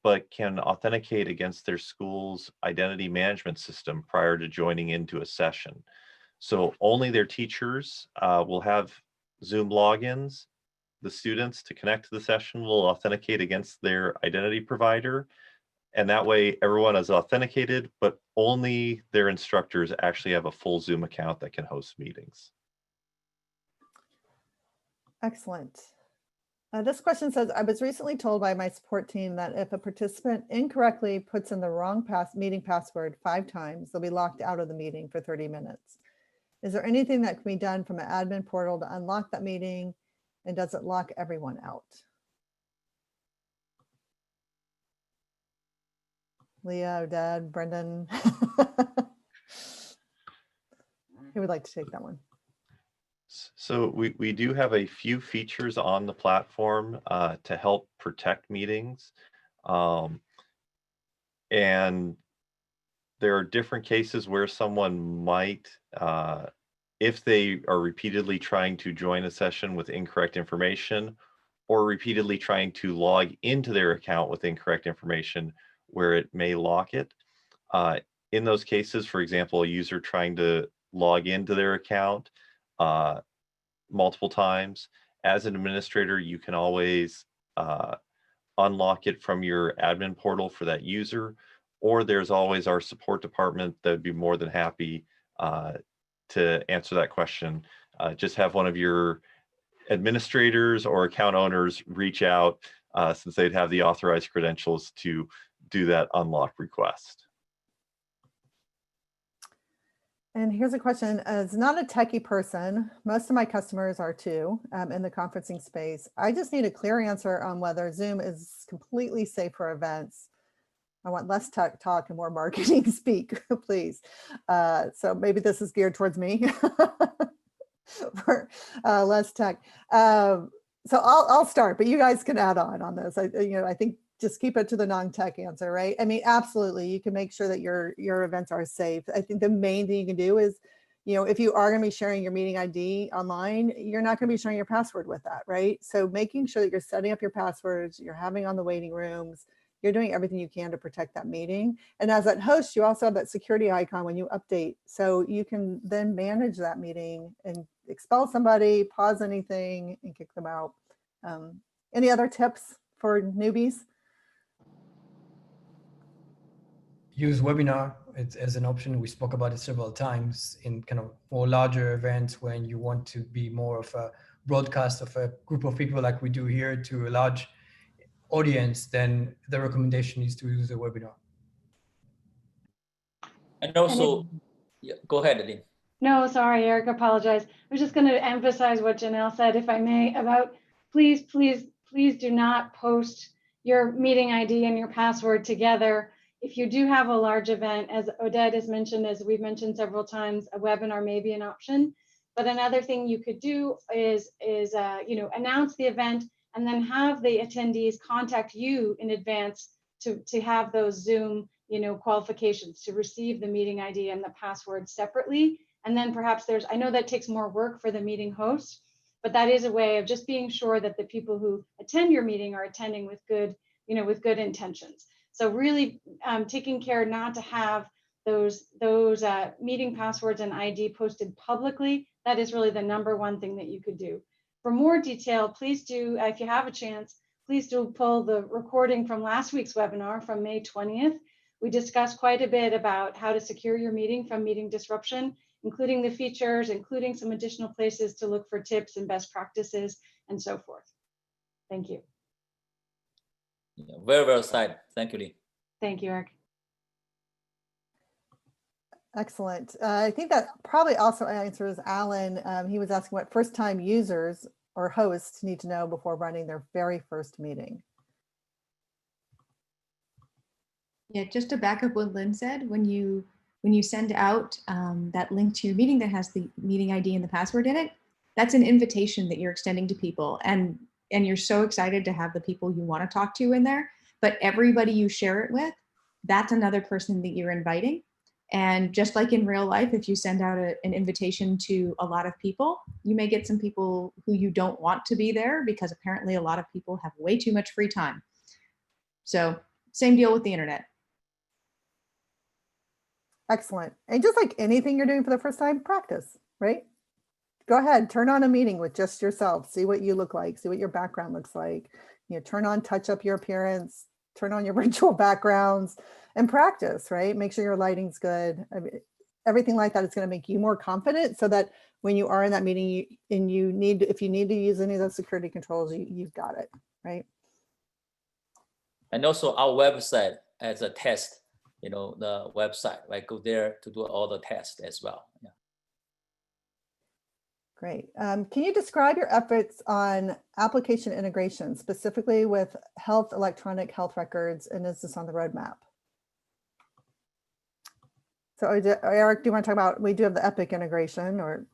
but can authenticate against their school's identity management system prior to joining into a session. So only their teachers will have Zoom logins. The students, to connect to the session, will authenticate against their identity provider. And that way everyone is authenticated, but only their instructors actually have a full Zoom account that can host meetings. Excellent. This question says, I was recently told by my support team that if a participant incorrectly puts in the wrong meeting password 5 times, they'll be locked out of the meeting for 30 minutes. Is there anything that can be done from an admin portal to unlock that meeting? And does it lock everyone out? Leah, Oded, Brendan. Who would like to take that one? So we do have a few features on the platform to help protect meetings. And there are different cases where someone might, if they are repeatedly trying to join a session with incorrect information, or repeatedly trying to log into their account with incorrect information, where it may lock it. In those cases, for example, a user trying to log into their account multiple times, as an administrator, you can always unlock it from your admin portal for that user, or there's always our support department that would be more than happy to answer that question. Just have one of your administrators or account owners reach out since they'd have the authorized credentials to do that unlock request. And here's a question. As not a techie person, most of my customers are too in the conferencing space. I just need a clear answer on whether Zoom is completely safe for events. I want less tech talk and more marketing speak, please. So maybe this is geared towards me for less tech. So I'll start, but you guys can add on this. I think just keep it to the non-tech answer, right? I mean, absolutely, you can make sure that your events are safe. I think the main thing you can do is, if you are going to be sharing your meeting ID online, you're not going to be sharing your password with that, right? So making sure that you're setting up your passwords, you're having on the waiting rooms, you're doing everything you can to protect that meeting. And as that host, you also have that security icon when you update. So you can then manage that meeting and expel somebody, pause anything, and kick them out. Any other tips for newbies? Use webinar as an option. We spoke about it several times in kind of more larger events when you want to be more of a broadcast of a group of people like we do here to a large audience. Then the recommendation is to use a webinar. And also, yeah, go ahead, Aline. No, sorry, Eric, apologize. I was just going to emphasize what Janelle said, if I may, about please do not post your meeting ID and your password together. If you do have a large event, as Oded has mentioned, as we've mentioned several times, a webinar may be an option. But another thing you could do is announce the event and then have the attendees contact you in advance to have those Zoom qualifications to receive the meeting ID and the password separately. And then perhaps I know that takes more work for the meeting host, but that is a way of just being sure that the people who attend your meeting are attending with good, with good intentions. So really taking care not to have those meeting passwords and ID posted publicly. That is really the #1 thing that you could do. For more detail, please do, if you have a chance, please do pull the recording from last week's webinar from May 20th. We discussed quite a bit about how to secure your meeting from meeting disruption, including the features, including some additional places to look for tips and best practices, and so forth. Thank you. Yeah, very well said. Thank you, Lee. Thank you, Eric. Excellent. I think that probably also answers Alan. He was asking what first-time users or hosts need to know before running their very first meeting. Yeah, just to back up what Lynn said, when you send out that link to your meeting that has the meeting ID and the password in it, that's an invitation that you're extending to people, and you're so excited to have the people you want to talk to in there. But everybody you share it with, that's another person that you're inviting. And just like in real life, if you send out an invitation to a lot of people, you may get some people who you don't want to be there, because apparently a lot of people have way too much free time. So same deal with the internet. Excellent. And just like anything you're doing for the first time, practice, right? Go ahead, turn on a meeting with just yourself, see what you look like, see what your background looks like, turn on, touch up your appearance, turn on your virtual backgrounds and practice, right? Make sure your lighting's good. I mean, everything like that is going to make you more confident, so that when you are in that meeting and if you need to use any of those security controls, you've got it, right? And also our website as a test, the website, right? Go there to do all the tests as well. Yeah. Great. Can you describe your efforts on application integration, specifically with electronic health records, and is this on the roadmap? So Eric, do you want to talk about, we do have the Epic integration, or?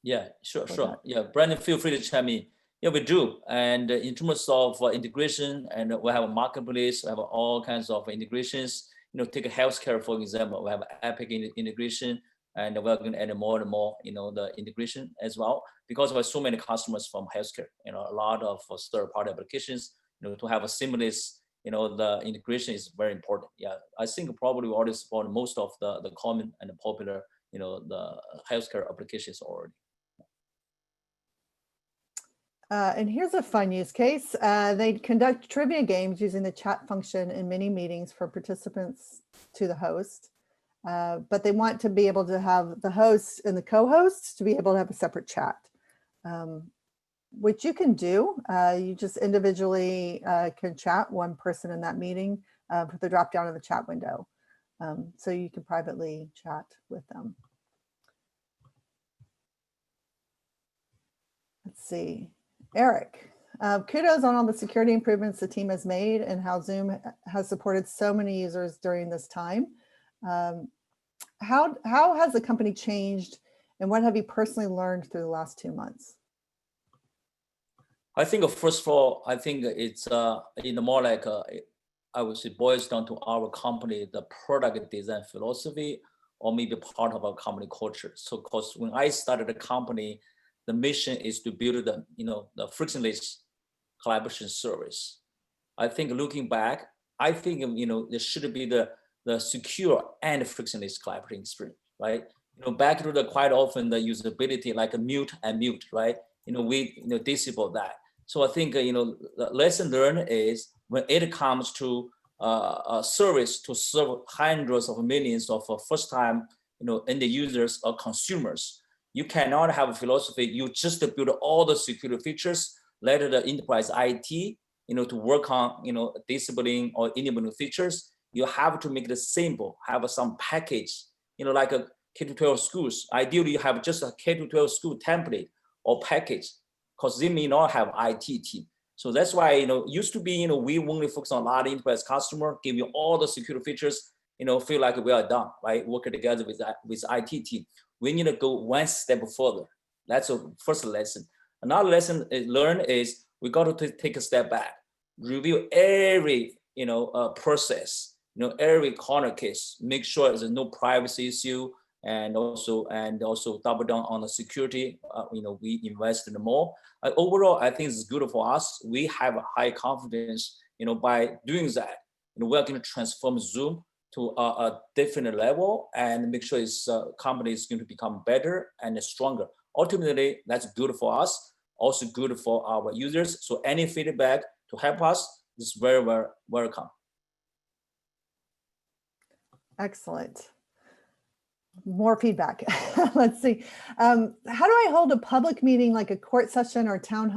Yeah, sure. Yeah, Brandon, feel free to chime in. Yeah, we do. And in terms of integration, and we have a marketplace, we have all kinds of integrations. Take healthcare, for example, we have Epic integration, and we're going to add more and more, the integration as well, because we have so many customers from healthcare, a lot of third-party applications, to have a seamless, the integration is very important. Yeah, I think probably we already support most of the common and popular, the healthcare applications already. And here's a fun use case. They conduct trivia games using the chat function in many meetings for participants to the host. But they want to be able to have the host and the co-hosts to be able to have a separate chat, which you can do. You just individually can chat one person in that meeting with the drop down in the chat window. So you can privately chat with them. Let's see. Eric, kudos on all the security improvements the team has made and how Zoom has supported so many users during this time. How has the company changed, and what have you personally learned through the last 2 months? I think first of all, I think it's more like I would say boils down to our company, the product design philosophy, or maybe part of our company culture. So, because when I started the company, the mission is to build the frictionless collaboration service. I think looking back, I think there should be the secure and frictionless collaborating experience, right? Back to the quite often the usability like a mute and mute, right? We disable that. So I think the lesson learned is when it comes to a service to serve hundreds of millions of first time end users or consumers, you cannot have a philosophy. You just build all the security features, let the enterprise IT to work on disabling or enabling features. You have to make it simple, have some package, like a K-12 schools. Ideally, you have just a K-12 school template or package, because they may not have IT team. So that's why, used to be, we only focus on a lot of enterprise customer, give you all the security features, feel like we are done, right? Working together with IT team. We need to go one step further. That's the first lesson. Another lesson learned is we got to take a step back, review every, process, every corner case, make sure there's no privacy issue, and also double down on the security. We invested more. Overall, I think it's good for us. We have a high confidence, by doing that, we're going to transform Zoom to a different level and make sure its company is going to become better and stronger. Ultimately, that's good for us, also good for our users. So any feedback to help us is very, very welcome. Excellent. More feedback. Let's see. How do I hold a public meeting like a court session or town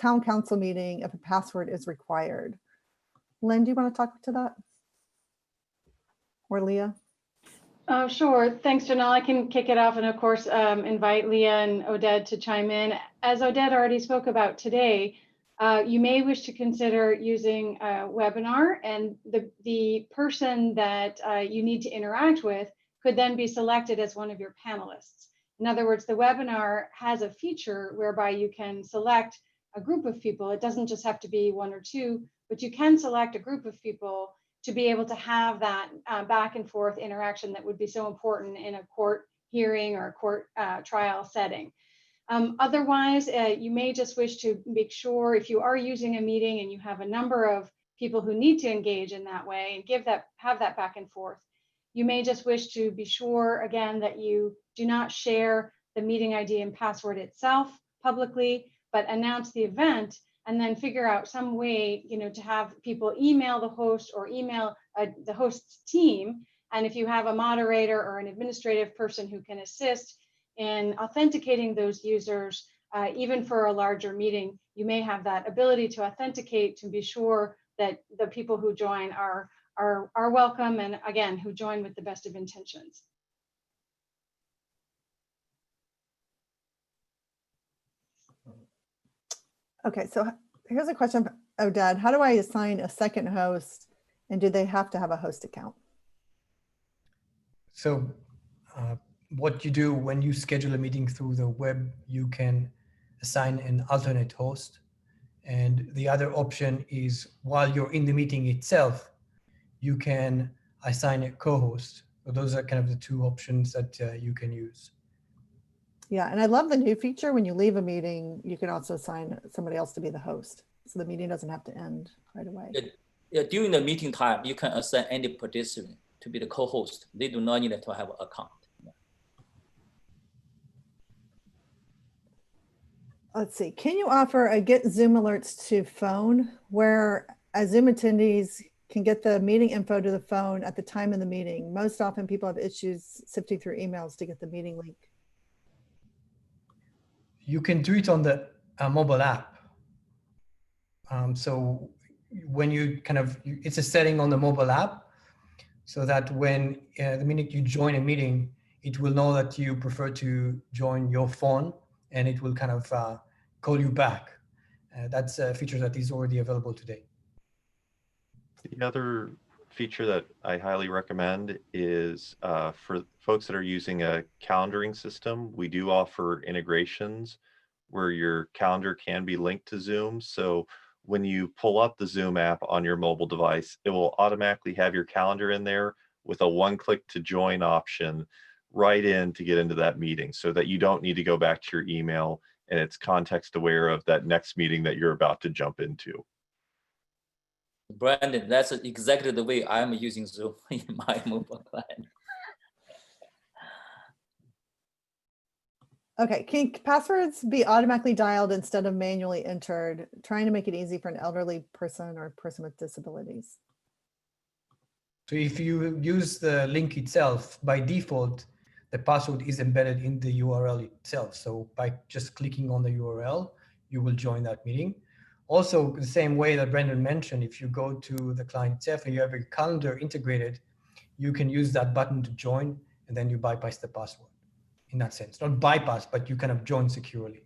council meeting if a password is required? Lynn, do you want to talk to that? Or Leah? Oh, sure. Thanks, Janelle. I can kick it off and of course invite Leah and Oded to chime in. As Oded already spoke about today, you may wish to consider using a webinar, and the person that you need to interact with could then be selected as one of your panelists. In other words, the webinar has a feature whereby you can select a group of people. It doesn't just have to be one or two, but you can select a group of people to be able to have that back and forth interaction that would be so important in a court hearing or a court trial setting. Otherwise, you may just wish to make sure if you are using a meeting and you have a number of people who need to engage in that way and have that back and forth, you may just wish to be sure again that you do not share the meeting ID and password itself publicly, but announce the event and then figure out some way, to have people email the host or email the host's team. And if you have a moderator or an administrative person who can assist in authenticating those users, even for a larger meeting, you may have that ability to authenticate to be sure that the people who join are welcome and again, who join with the best of intentions. Okay, so here's a question from Oded. How do I assign a second host, and do they have to have a host account? So what you do when you schedule a meeting through the web, you can assign an alternate host. And the other option is while you're in the meeting itself, you can assign a co-host. So those are kind of the two options that you can use. Yeah, and I love the new feature. When you leave a meeting, you can also assign somebody else to be the host. So the meeting doesn't have to end right away. Yeah, during the meeting time, you can assign any participant to be the co-host. They do not need to have an account. Let's see, can you offer a get Zoom alerts to phone where as Zoom attendees can get the meeting info to the phone at the time of the meeting? Most often people have issues sifting through emails to get the meeting link. You can do it on the mobile app. So when you it's a setting on the mobile app so that when the minute you join a meeting, it will know that you prefer to join your phone and it will kind of call you back. That's a feature that is already available today. The other feature that I highly recommend is for folks that are using a calendaring system, we do offer integrations where your calendar can be linked to Zoom. So when you pull up the Zoom app on your mobile device, it will automatically have your calendar in there with a one-click to join option right in to get into that meeting so that you don't need to go back to your email and it's context aware of that next meeting that you're about to jump into. Brandon, that's exactly the way I'm using Zoom in my mobile client. Okay, can passwords be automatically dialed instead of manually entered, trying to make it easy for an elderly person or a person with disabilities? So if you use the link itself, by default, the password is embedded in the URL itself. So by just clicking on the URL, you will join that meeting. Also, the same way that Brendan mentioned, if you go to the client itself and you have a calendar integrated, you can use that button to join and then you bypass the password in that sense. Not bypass, but you kind of join securely.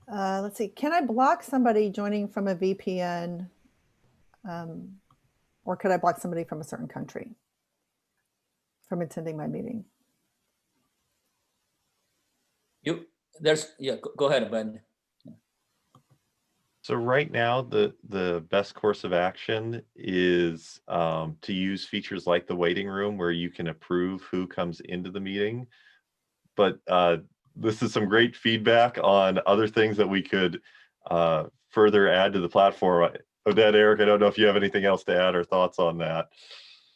Let's see, can I block somebody joining from a VPN or could I block somebody from a certain country from attending my meeting? Go ahead, Brandon. So right now, the best course of action is to use features like the waiting room where you can approve who comes into the meeting. But this is some great feedback on other things that we could further add to the platform. Odette, Eric, I don't know if you have anything else to add or thoughts on that.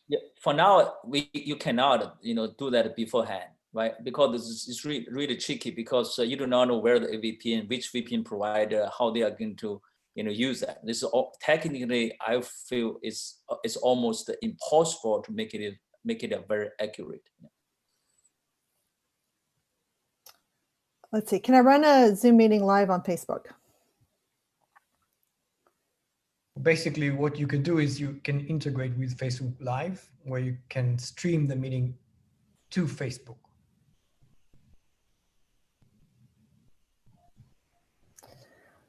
Yeah, for now, you cannot do that beforehand, right? Because it's really tricky because you do not know where the VPN, which VPN provider, how they are going to use that. This is all, technically, I feel it's almost impossible to make it very accurate. Let's see, can I run a Zoom meeting live on Facebook? Basically, what you can do is you can integrate with Facebook Live, where you can stream the meeting to Facebook.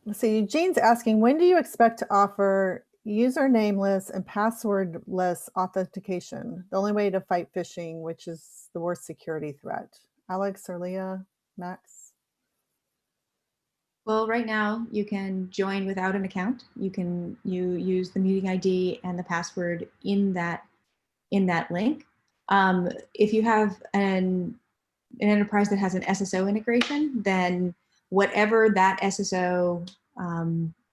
Let's see, Eugene's asking, when do you expect to offer usernameless and passwordless authentication? The only way to fight phishing, which is the worst security threat. Alex or Leah, Max? Well, right now you can join without an account. You use the meeting ID and the password in that link. If you have an enterprise that has an SSO integration, then whatever that SSO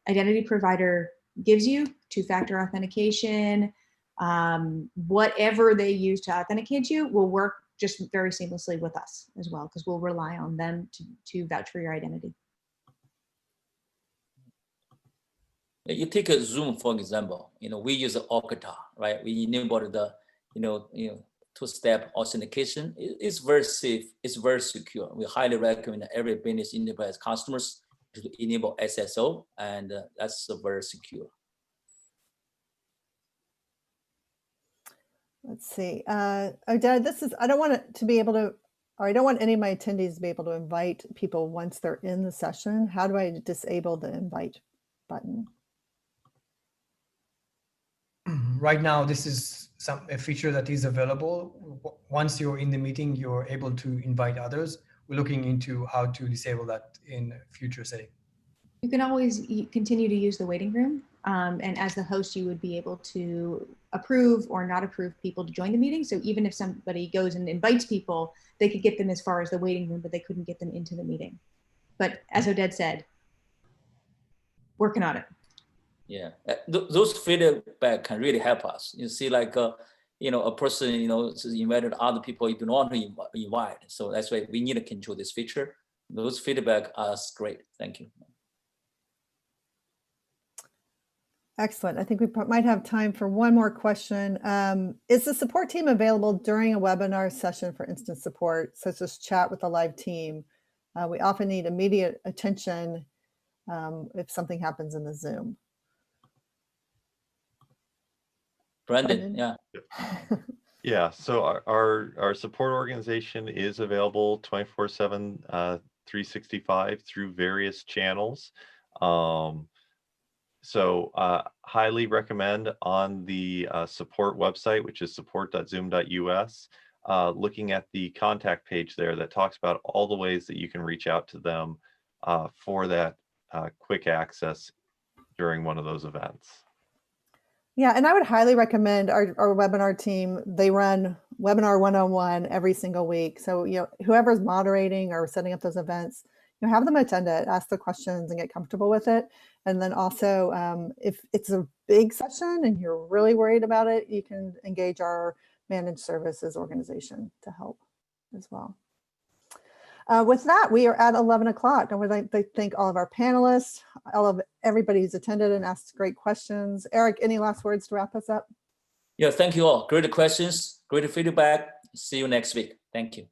identity provider gives you, two-factor authentication, whatever they use to authenticate you will work just very seamlessly with us as well, because we'll rely on them to vouch for your identity. You take a Zoom, for example, we use Okta, right? We enabled the, two-step authentication. It's very safe, it's very secure. We highly recommend every business enterprise customers to enable SSO, and that's very secure. Let's see, Odette, I don't want it to be able to, or I don't want any of my attendees to be able to invite people once they're in the session. How do I disable the invite button? Right now, this is a feature that is available. Once you're in the meeting, you're able to invite others. We're looking into how to disable that in future setting. You can always continue to use the waiting room. And as the host, you would be able to approve or not approve people to join the meeting. So even if somebody goes and invites people, they could get them as far as the waiting room, but they couldn't get them into the meeting. But as Odette said, working on it. Yeah, those feedback can really help us. You see, like, a person, invited other people you do not want to invite. So that's why we need to control this feature. Those feedback are great. Thank you. Excellent. I think we might have time for one more question. Is the support team available during a webinar session for instant support, such as chat with the live team? We often need immediate attention if something happens in the Zoom. Brandon, yeah. Yeah, so our support organization is available 24/7, 365 through various channels. So highly recommend on the support website, which is support.zoom.us, looking at the contact page there that talks about all the ways that you can reach out to them for that quick access during one of those events. Yeah, and I would highly recommend our webinar team. They run Webinar 101 every single week. So, whoever's moderating or setting up those events, have them attend it, ask the questions and get comfortable with it. And then also, if it's a big session and you're really worried about it, you can engage our managed services organization to help as well. With that, we are at 11 o'clock. I would like to thank all of our panelists, all of everybody who's attended and asked great questions. Eric, any last words to wrap us up? Yeah, thank you all. Great questions, great feedback. See you next week. Thank you.